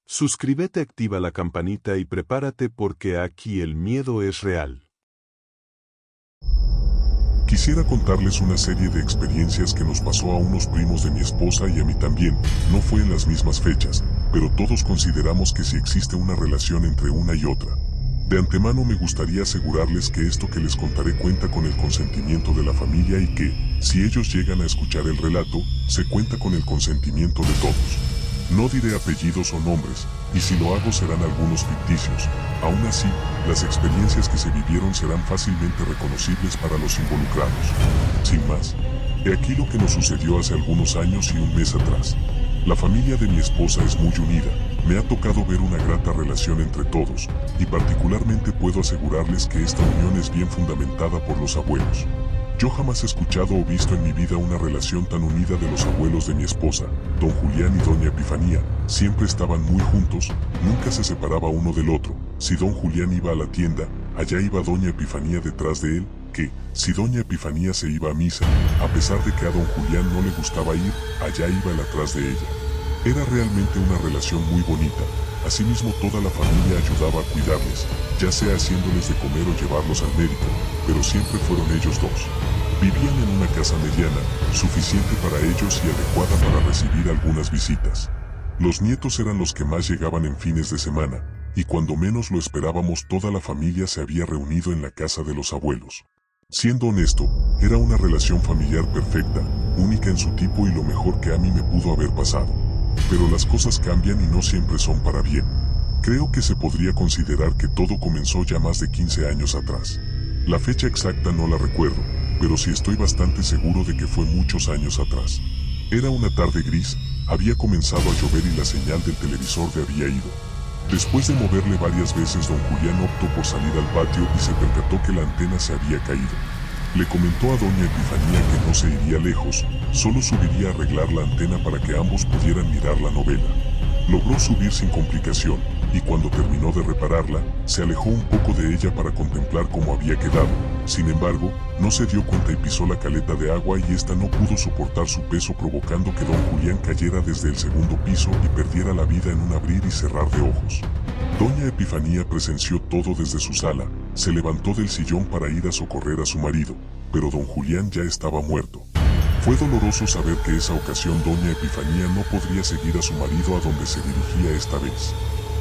Suscríbete, activa la campanita y prepárate porque aquí el miedo es real. Quisiera contarles una serie de experiencias que nos pasó a unos primos de mi esposa y a mí también. No fue en las mismas fechas, pero todos consideramos que sí existe una relación entre una y otra. De antemano me gustaría asegurarles que esto que les contaré cuenta con el consentimiento de la familia y que, si ellos llegan a escuchar el relato, se cuenta con el consentimiento de todos. No diré apellidos o nombres, y si lo hago serán algunos ficticios. Aún así, las experiencias que se vivieron serán fácilmente reconocibles para los involucrados. Sin más, he aquí lo que nos sucedió hace algunos años y un mes atrás. La familia de mi esposa es muy unida, me ha tocado ver una grata relación entre todos, y particularmente puedo asegurarles que esta unión es bien fundamentada por los abuelos. Yo jamás he escuchado o visto en mi vida una relación tan unida de los abuelos de mi esposa, don Julián y doña Epifanía. Siempre estaban muy juntos, nunca se separaba uno del otro. Si don Julián iba a la tienda, allá iba doña Epifanía detrás de él, que, si doña Epifanía se iba a misa, a pesar de que a don Julián no le gustaba ir, allá iba él atrás de ella. Era realmente una relación muy bonita. Asimismo, toda la familia ayudaba a cuidarles, ya sea haciéndoles de comer o llevarlos al médico, pero siempre fueron ellos dos. Vivían en una casa mediana, suficiente para ellos y adecuada para recibir algunas visitas. Los nietos eran los que más llegaban en fines de semana, y cuando menos lo esperábamos toda la familia se había reunido en la casa de los abuelos. Siendo honesto, era una relación familiar perfecta, única en su tipo y lo mejor que a mí me pudo haber pasado. Pero las cosas cambian y no siempre son para bien. Creo que se podría considerar que todo comenzó ya más de 15 años atrás. La fecha exacta no la recuerdo, pero sí estoy bastante seguro de que fue muchos años atrás. Era una tarde gris, había comenzado a llover y la señal del televisor se había ido. Después de moverle varias veces, don Julián optó por salir al patio y se percató que la antena se había caído. Le comentó a doña Epifanía que no se iría lejos, solo subiría a arreglar la antena para que ambos pudieran mirar la novela. Logró subir sin complicación, y cuando terminó de repararla, se alejó un poco de ella para contemplar cómo había quedado. Sin embargo, no se dio cuenta y pisó la caleta de agua y ésta no pudo soportar su peso, provocando que don Julián cayera desde el segundo piso y perdiera la vida en un abrir y cerrar de ojos. Doña Epifanía presenció todo desde su sala, se levantó del sillón para ir a socorrer a su marido, pero don Julián ya estaba muerto. Fue doloroso saber que esa ocasión doña Epifanía no podría seguir a su marido a donde se dirigía esta vez.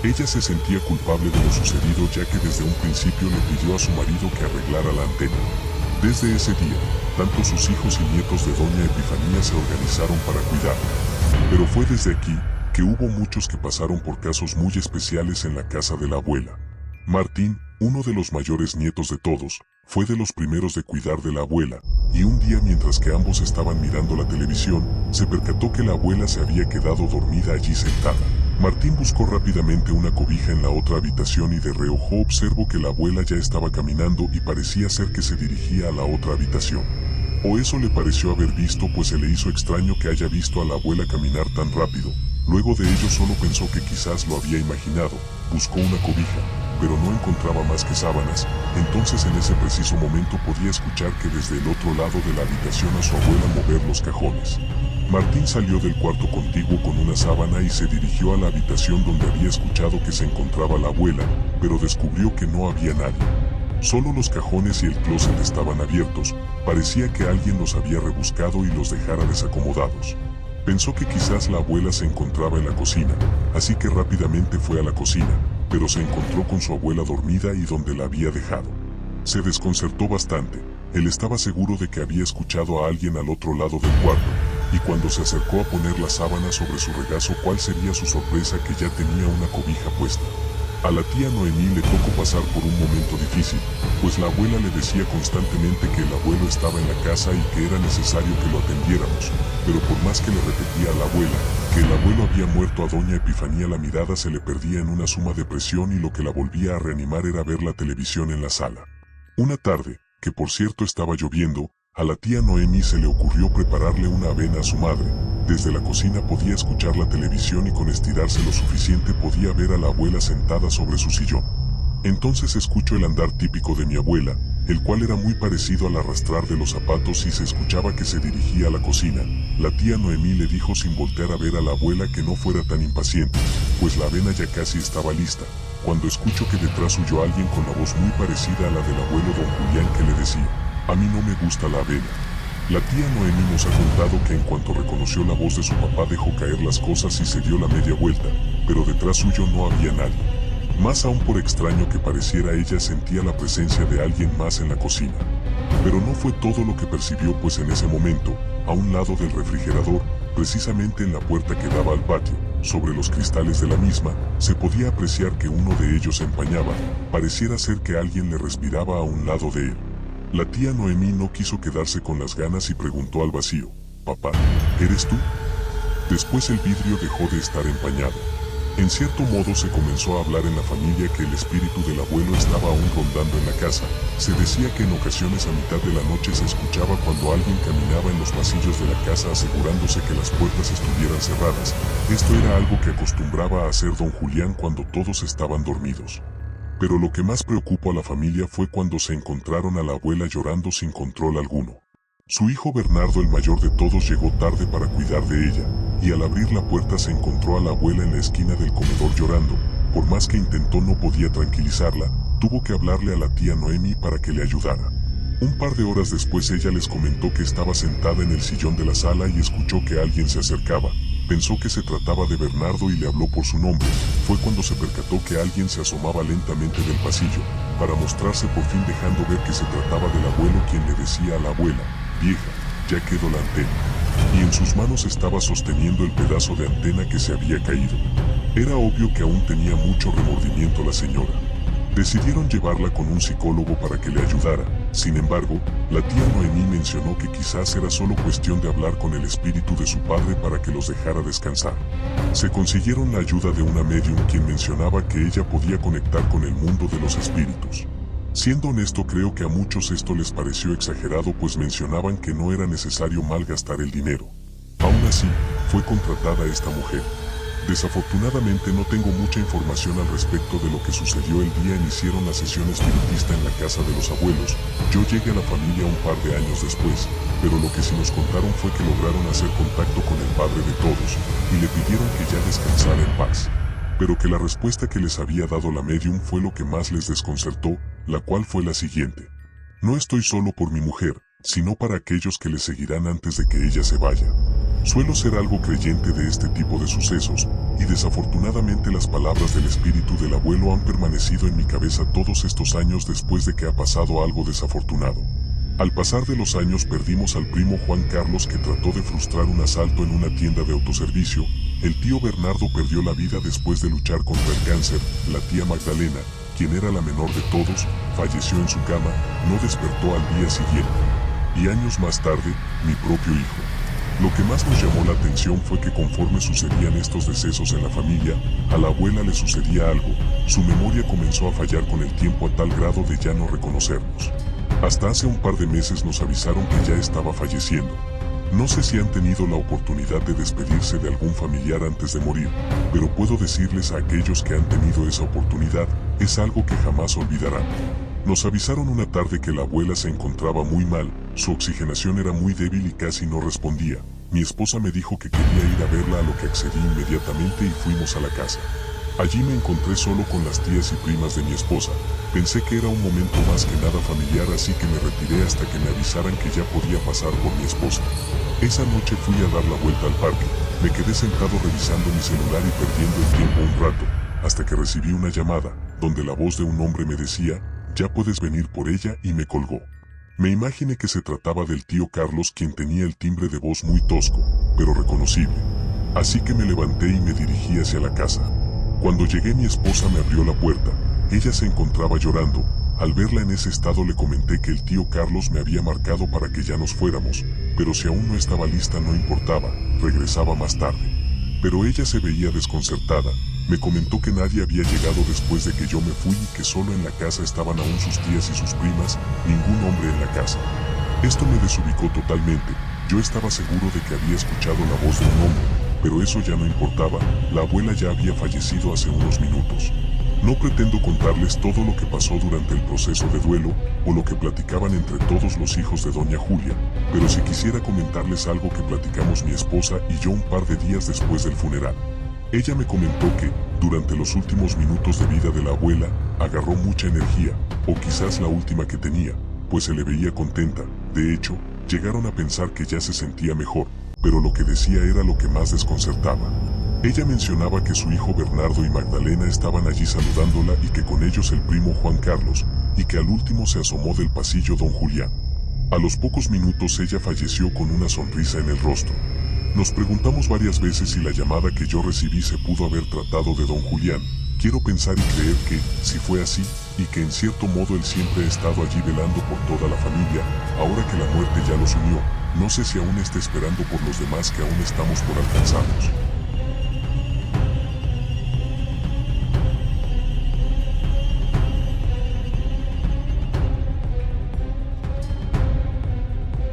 Ella se sentía culpable de lo sucedido ya que desde un principio le pidió a su marido que arreglara la antena. Desde ese día, tanto sus hijos y nietos de doña Epifanía se organizaron para cuidarla. Pero fue desde aquí que hubo muchos que pasaron por casos muy especiales en la casa de la abuela. Martín, uno de los mayores nietos de todos, fue de los primeros de cuidar de la abuela, y un día mientras que ambos estaban mirando la televisión, se percató que la abuela se había quedado dormida allí sentada. Martín buscó rápidamente una cobija en la otra habitación y de reojo observó que la abuela ya estaba caminando y parecía ser que se dirigía a la otra habitación. O eso le pareció haber visto, pues se le hizo extraño que haya visto a la abuela caminar tan rápido. Luego de ello solo pensó que quizás lo había imaginado, buscó una cobija, pero no encontraba más que sábanas. Entonces en ese preciso momento podía escuchar que desde el otro lado de la habitación a su abuela mover los cajones. Martín salió del cuarto contiguo con una sábana y se dirigió a la habitación donde había escuchado que se encontraba la abuela, pero descubrió que no había nadie. Solo los cajones y el closet estaban abiertos, parecía que alguien los había rebuscado y los dejara desacomodados. Pensó que quizás la abuela se encontraba en la cocina, así que rápidamente fue a la cocina, pero se encontró con su abuela dormida y donde la había dejado. Se desconcertó bastante, él estaba seguro de que había escuchado a alguien al otro lado del cuarto, y cuando se acercó a poner la sábana sobre su regazo, ¿cuál sería su sorpresa que ya tenía una cobija puesta? A la tía Noemí le tocó pasar por un momento difícil, pues la abuela le decía constantemente que el abuelo estaba en la casa y que era necesario que lo atendiéramos, pero por más que le repetía a la abuela que el abuelo había muerto, a doña Epifanía la mirada se le perdía en una suma depresión y lo que la volvía a reanimar era ver la televisión en la sala. Una tarde, que por cierto estaba lloviendo, a la tía Noemí se le ocurrió prepararle una avena a su madre. Desde la cocina podía escuchar la televisión y con estirarse lo suficiente podía ver a la abuela sentada sobre su sillón. Entonces escucho el andar típico de mi abuela, el cual era muy parecido al arrastrar de los zapatos y se escuchaba que se dirigía a la cocina. La tía Noemí le dijo sin voltear a ver a la abuela que no fuera tan impaciente, pues la avena ya casi estaba lista, cuando escucho que detrás huyó alguien con la voz muy parecida a la del abuelo don Julián que le decía: a mí no me gusta la avena. La tía Noemí nos ha contado que en cuanto reconoció la voz de su papá dejó caer las cosas y se dio la media vuelta, pero detrás suyo no había nadie. Más aún por extraño que pareciera, ella sentía la presencia de alguien más en la cocina. Pero no fue todo lo que percibió, pues en ese momento, a un lado del refrigerador, precisamente en la puerta que daba al patio, sobre los cristales de la misma, se podía apreciar que uno de ellos se empañaba, pareciera ser que alguien le respiraba a un lado de él. La tía Noemí no quiso quedarse con las ganas y preguntó al vacío: «Papá, ¿eres tú?». Después el vidrio dejó de estar empañado. En cierto modo se comenzó a hablar en la familia que el espíritu del abuelo estaba aún rondando en la casa. Se decía que en ocasiones a mitad de la noche se escuchaba cuando alguien caminaba en los pasillos de la casa asegurándose que las puertas estuvieran cerradas. Esto era algo que acostumbraba a hacer don Julián cuando todos estaban dormidos. Pero lo que más preocupó a la familia fue cuando se encontraron a la abuela llorando sin control alguno. Su hijo Bernardo, el mayor de todos, llegó tarde para cuidar de ella, y al abrir la puerta se encontró a la abuela en la esquina del comedor llorando. Por más que intentó no podía tranquilizarla, tuvo que hablarle a la tía Noemí para que le ayudara. Un par de horas después ella les comentó que estaba sentada en el sillón de la sala y escuchó que alguien se acercaba. Pensó que se trataba de Bernardo y le habló por su nombre. Fue cuando se percató que alguien se asomaba lentamente del pasillo, para mostrarse por fin, dejando ver que se trataba del abuelo, quien le decía a la abuela: «Vieja, ya quedó la antena». Y en sus manos estaba sosteniendo el pedazo de antena que se había caído. Era obvio que aún tenía mucho remordimiento la señora. Decidieron llevarla con un psicólogo para que le ayudara. Sin embargo, la tía Noemí mencionó que quizás era solo cuestión de hablar con el espíritu de su padre para que los dejara descansar. Se consiguieron la ayuda de una medium, quien mencionaba que ella podía conectar con el mundo de los espíritus. Siendo honesto, creo que a muchos esto les pareció exagerado, pues mencionaban que no era necesario malgastar el dinero. Aún así, fue contratada esta mujer. Desafortunadamente no tengo mucha información al respecto de lo que sucedió el día en hicieron la sesión espiritista en la casa de los abuelos. Yo llegué a la familia un par de años después, pero lo que sí nos contaron fue que lograron hacer contacto con el padre de todos, y le pidieron que ya descansara en paz. Pero que la respuesta que les había dado la medium fue lo que más les desconcertó, la cual fue la siguiente: «No estoy solo por mi mujer, sino para aquellos que le seguirán antes de que ella se vaya». Suelo ser algo creyente de este tipo de sucesos, y desafortunadamente las palabras del espíritu del abuelo han permanecido en mi cabeza todos estos años después de que ha pasado algo desafortunado. Al pasar de los años perdimos al primo Juan Carlos, que trató de frustrar un asalto en una tienda de autoservicio. El tío Bernardo perdió la vida después de luchar contra el cáncer. La tía Magdalena, quien era la menor de todos, falleció en su cama, no despertó al día siguiente. Y años más tarde, mi propio hijo. Lo que más nos llamó la atención fue que conforme sucedían estos decesos en la familia, a la abuela le sucedía algo. Su memoria comenzó a fallar con el tiempo a tal grado de ya no reconocernos. Hasta hace un par de meses nos avisaron que ya estaba falleciendo. No sé si han tenido la oportunidad de despedirse de algún familiar antes de morir, pero puedo decirles a aquellos que han tenido esa oportunidad, es algo que jamás olvidarán. Nos avisaron una tarde que la abuela se encontraba muy mal, su oxigenación era muy débil y casi no respondía. Mi esposa me dijo que quería ir a verla, a lo que accedí inmediatamente y fuimos a la casa. Allí me encontré solo con las tías y primas de mi esposa. Pensé que era un momento más que nada familiar, así que me retiré hasta que me avisaran que ya podía pasar por mi esposa. Esa noche fui a dar la vuelta al parque. Me quedé sentado revisando mi celular y perdiendo el tiempo un rato, hasta que recibí una llamada, donde la voz de un hombre me decía: «Ya puedes venir por ella», y me colgó. Me imaginé que se trataba del tío Carlos, quien tenía el timbre de voz muy tosco, pero reconocible. Así que me levanté y me dirigí hacia la casa. Cuando llegué, mi esposa me abrió la puerta. Ella se encontraba llorando. Al verla en ese estado le comenté que el tío Carlos me había marcado para que ya nos fuéramos, pero si aún no estaba lista no importaba, regresaba más tarde. Pero ella se veía desconcertada. Me comentó que nadie había llegado después de que yo me fui y que solo en la casa estaban aún sus tías y sus primas, ningún hombre en la casa. Esto me desubicó totalmente. Yo estaba seguro de que había escuchado la voz de un hombre, pero eso ya no importaba, la abuela ya había fallecido hace unos minutos. No pretendo contarles todo lo que pasó durante el proceso de duelo o lo que platicaban entre todos los hijos de doña Julia, pero sí quisiera comentarles algo que platicamos mi esposa y yo un par de días después del funeral. Ella me comentó que, durante los últimos minutos de vida de la abuela, agarró mucha energía, o quizás la última que tenía, pues se le veía contenta. De hecho, llegaron a pensar que ya se sentía mejor, pero lo que decía era lo que más desconcertaba. Ella mencionaba que su hijo Bernardo y Magdalena estaban allí saludándola y que con ellos el primo Juan Carlos, y que al último se asomó del pasillo don Julián. A los pocos minutos ella falleció con una sonrisa en el rostro. Nos preguntamos varias veces si la llamada que yo recibí se pudo haber tratado de don Julián. Quiero pensar y creer que, si fue así, y que en cierto modo él siempre ha estado allí velando por toda la familia, ahora que la muerte ya los unió, no sé si aún está esperando por los demás que aún estamos por alcanzarnos.